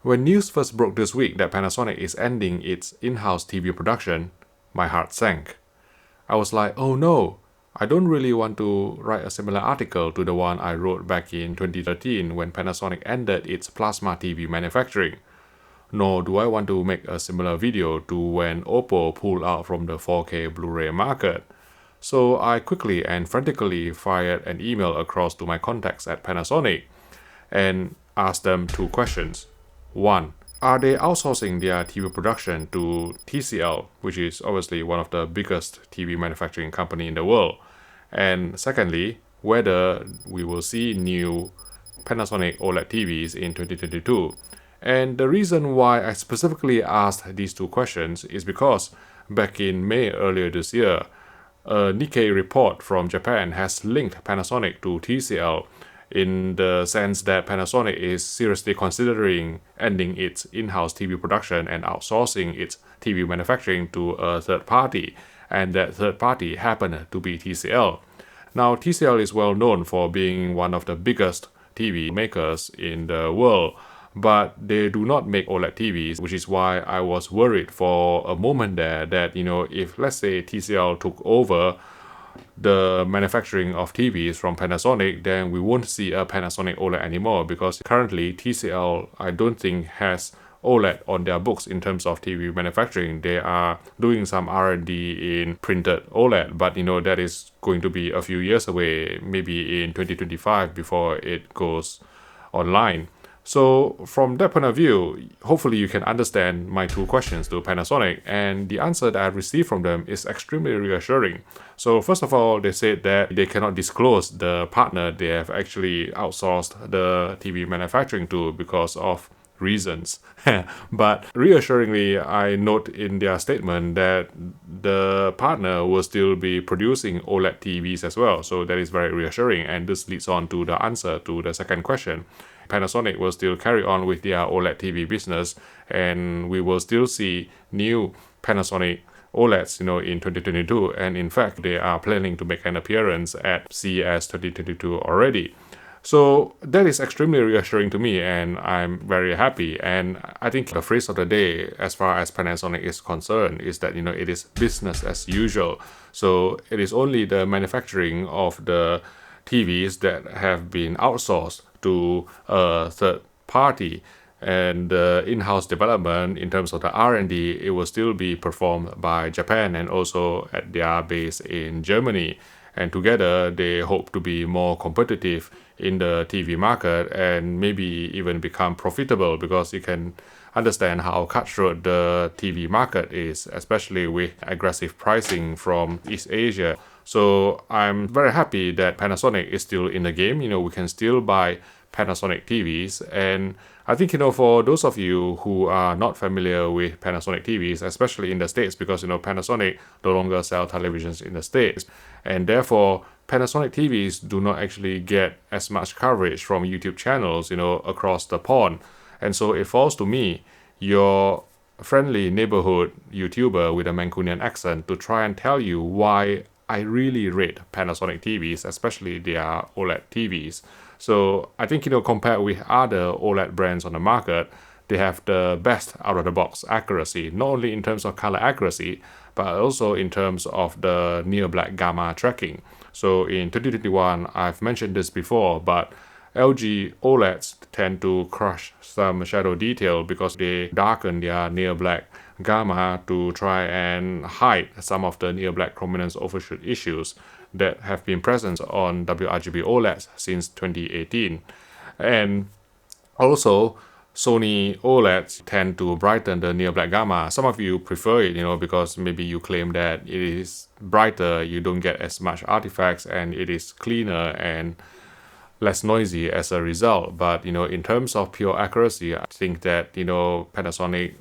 When news first broke this week that Panasonic is ending its in-house TV production, my heart sank. I was like, oh no, I don't really want to write a similar article to the one I wrote back in 2013 when Panasonic ended its plasma TV manufacturing. Nor do I want to make a similar video to when Oppo pulled out from the 4K Blu-ray market. So I quickly and frantically fired an email across to my contacts at Panasonic and asked them 2 questions. 1. Are they outsourcing their TV production to TCL, which is obviously one of the biggest TV manufacturing company in the world? And secondly, whether we will see new Panasonic OLED TVs in 2022. And the reason why I specifically asked these 2 questions is because back in May earlier this year, a Nikkei report from Japan has linked Panasonic to TCL in the sense that Panasonic is seriously considering ending its in-house TV production and outsourcing its TV manufacturing to a third party, and that third party happened to be TCL. Now, TCL is well known for being one of the biggest TV makers in the world, but they do not make OLED TVs, which is why I was worried for a moment there that, if let's say TCL took over the manufacturing of TVs from Panasonic, then we won't see a Panasonic OLED anymore, because currently TCL, I don't think, has OLED on their books in terms of TV manufacturing. They are doing some R&D in printed OLED, but that is going to be a few years away, maybe in 2025 before it goes online. So from that point of view, hopefully you can understand my 2 questions to Panasonic, and the answer that I've received from them is extremely reassuring. So first of all, they said that they cannot disclose the partner they have actually outsourced the TV manufacturing to because of reasons. But reassuringly, I note in their statement that the partner will still be producing OLED TVs as well. So that is very reassuring, and this leads on to the answer to the second question. Panasonic will still carry on with their OLED TV business, and we will still see new Panasonic OLEDs, in 2022. And in fact, they are planning to make an appearance at CES 2022 already. So that is extremely reassuring to me, and I'm very happy. And I think the phrase of the day, as far as Panasonic is concerned, is that, it is business as usual. So it is only the manufacturing of the TVs that have been outsourced to a third party, and the in-house development in terms of the R&D, it will still be performed by Japan and also at their base in Germany. And together they hope to be more competitive in the TV market and maybe even become profitable, because you can understand how cutthroat the TV market is, especially with aggressive pricing from East Asia. So I'm very happy that Panasonic is still in the game. We can still buy Panasonic TVs. And I think, for those of you who are not familiar with Panasonic TVs, especially in the States, because, Panasonic no longer sell televisions in the States. And therefore, Panasonic TVs do not actually get as much coverage from YouTube channels, across the pond. And so it falls to me, your friendly neighborhood YouTuber with a Mancunian accent, to try and tell you why I really rate Panasonic TVs, especially their OLED TVs. So I think, compared with other OLED brands on the market, they have the best out-of-the-box accuracy, not only in terms of color accuracy, but also in terms of the near black gamma tracking. So in 2021, I've mentioned this before, but LG OLEDs tend to crush some shadow detail because they darken their near black gamma to try and hide some of the near black chrominance overshoot issues that have been present on WRGB OLEDs since 2018. And also, Sony OLEDs tend to brighten the near black gamma. Some of you prefer it, because maybe you claim that it is brighter, you don't get as much artifacts, and it is cleaner and less noisy as a result. But, in terms of pure accuracy, I think that, Panasonic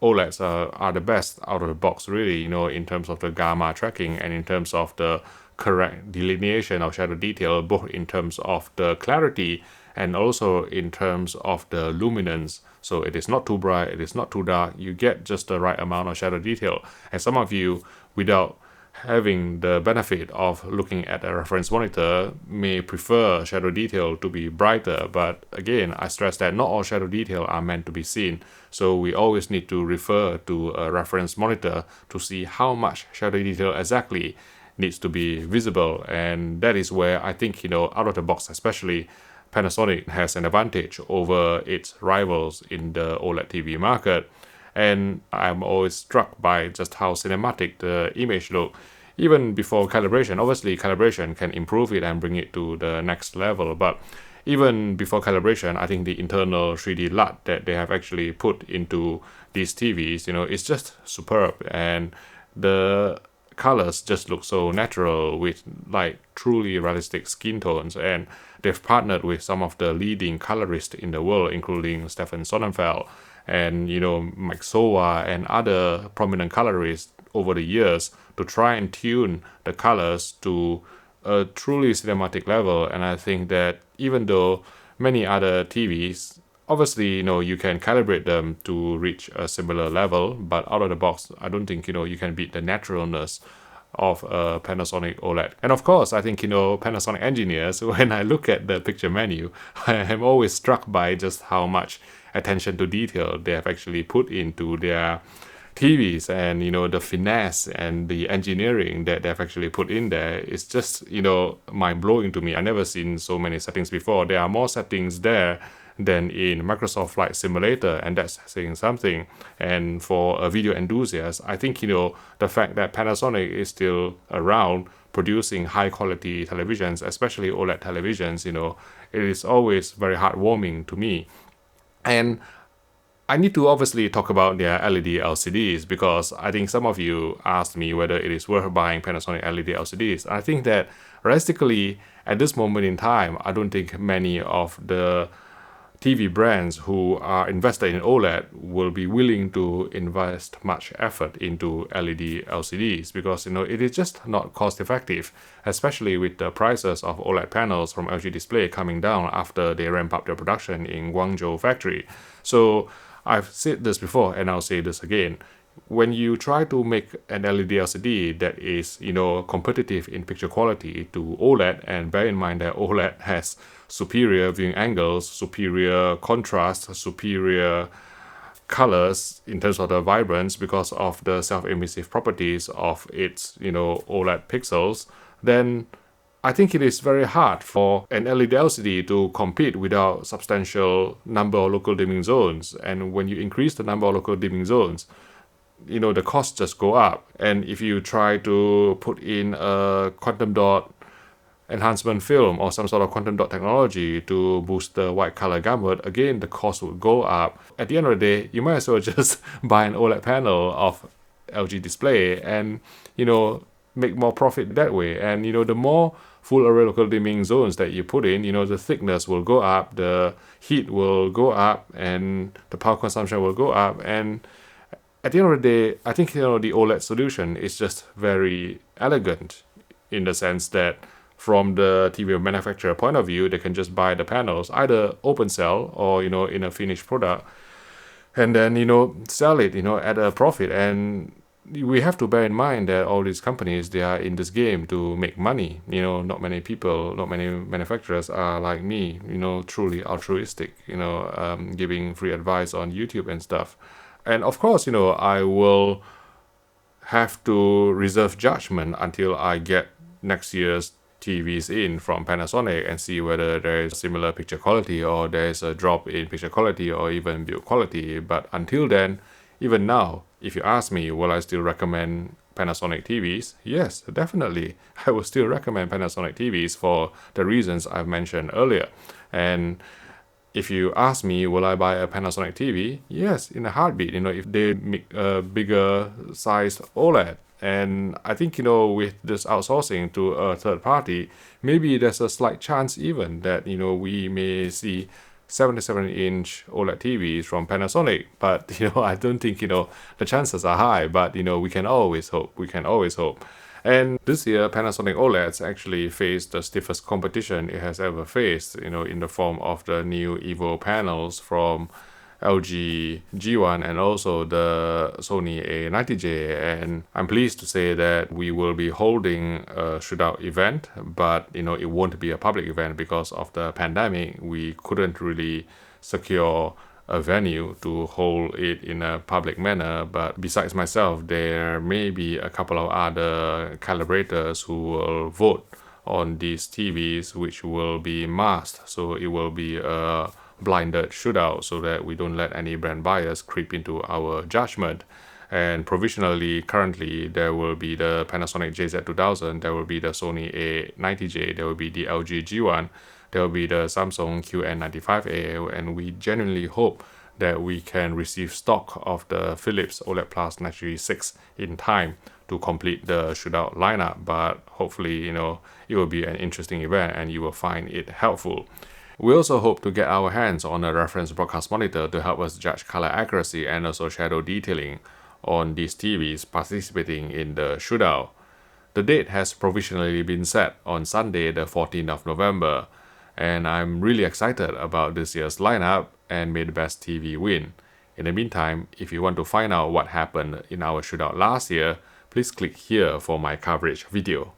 OLEDs are the best out of the box, really, in terms of the gamma tracking and in terms of the correct delineation of shadow detail, both in terms of the clarity and also in terms of the luminance. So it is not too bright, it is not too dark, you get just the right amount of shadow detail. And some of you, without having the benefit of looking at a reference monitor may prefer shadow detail to be brighter, but again, I stress that not all shadow detail are meant to be seen, so we always need to refer to a reference monitor to see how much shadow detail exactly needs to be visible. And that is where I think, out of the box especially, Panasonic has an advantage over its rivals in the OLED TV market. And I'm always struck by just how cinematic the image look. Even before calibration, obviously calibration can improve it and bring it to the next level, but even before calibration, I think the internal 3D LUT that they have actually put into these TVs, it's just superb, and the colors just look so natural with like truly realistic skin tones. And they've partnered with some of the leading colorists in the world, including Stefan Sonnenfeld and Mike Sowa and other prominent colorists over the years to try and tune the colors to a truly cinematic level. And I think that even though many other TVs, obviously, you can calibrate them to reach a similar level, but out of the box, I don't think, you can beat the naturalness of a Panasonic OLED. And of course, I think, Panasonic engineers, when I look at the picture menu, I am always struck by just how much attention to detail they have actually put into their TVs, and the finesse and the engineering that they've actually put in there is just mind-blowing to me. I've never seen so many settings before. There are more settings there than in Microsoft Flight Simulator, and that's saying something. And for a video enthusiast, I think the fact that Panasonic is still around producing high quality televisions, especially OLED televisions, it is always very heartwarming to me. And I need to obviously talk about their LED LCDs, because I think some of you asked me whether it is worth buying Panasonic LED LCDs. I think that realistically, at this moment in time, I don't think many of the TV brands who are invested in OLED will be willing to invest much effort into LED LCDs, because it is just not cost effective, especially with the prices of OLED panels from LG Display coming down after they ramp up their production in Guangzhou factory. So I've said this before and I'll say this again. When you try to make an LED LCD that is, competitive in picture quality to OLED, and bear in mind that OLED has superior viewing angles, superior contrast, superior colors in terms of the vibrance because of the self-emissive properties of its, OLED pixels, then I think it is very hard for an LED LCD to compete without substantial number of local dimming zones. And when you increase the number of local dimming zones, the costs just go up. And if you try to put in a quantum dot enhancement film or some sort of quantum dot technology to boost the white color gamut, again, the cost would go up. At the end of the day, you might as well just buy an OLED panel of LG Display and, make more profit that way. And, the more full array local dimming zones that you put in, the thickness will go up, the heat will go up, and the power consumption will go up. And at the end of the day, I think, the OLED solution is just very elegant in the sense that from the TV manufacturer point of view, they can just buy the panels, either open sell or, in a finished product, and then, sell it, at a profit. And we have to bear in mind that all these companies, they are in this game to make money. Not many people, not many manufacturers are like me, truly altruistic, giving free advice on YouTube and stuff. And of course, I will have to reserve judgment until I get next year's TVs in from Panasonic and see whether there is similar picture quality or there is a drop in picture quality or even build quality. But until then, even now, if you ask me, will I still recommend Panasonic TVs? Yes, definitely. I will still recommend Panasonic TVs for the reasons I've mentioned earlier. And if you ask me, will I buy a Panasonic TV? Yes, in a heartbeat, if they make a bigger sized OLED. And I think, with this outsourcing to a third party, maybe there's a slight chance even that, we may see 77-inch OLED TVs from Panasonic. But, I don't think, the chances are high. But, we can always hope. We can always hope. And this year, Panasonic OLEDs actually faced the stiffest competition it has ever faced, in the form of the new Evo panels from LG G1 and also the Sony A90J, and I'm pleased to say that we will be holding a shootout event, but it won't be a public event because of the pandemic. We couldn't really secure a venue to hold it in a public manner, but besides myself, there may be a couple of other calibrators who will vote on these TVs, which will be masked, so it will be a blinded shootout so that we don't let any brand bias creep into our judgment. And provisionally, currently, there will be the Panasonic JZ2000, there will be the Sony A90J, there will be the LG G1, there will be the Samsung QN95A, and we genuinely hope that we can receive stock of the Philips OLED Plus Naturally 6 in time to complete the shootout lineup. But hopefully, it will be an interesting event and you will find it helpful. We also hope to get our hands on a reference broadcast monitor to help us judge color accuracy and also shadow detailing on these TVs participating in the shootout. The date has provisionally been set on Sunday, the 14th of November, and I'm really excited about this year's lineup, and may the best TV win. In the meantime, if you want to find out what happened in our shootout last year, please click here for my coverage video.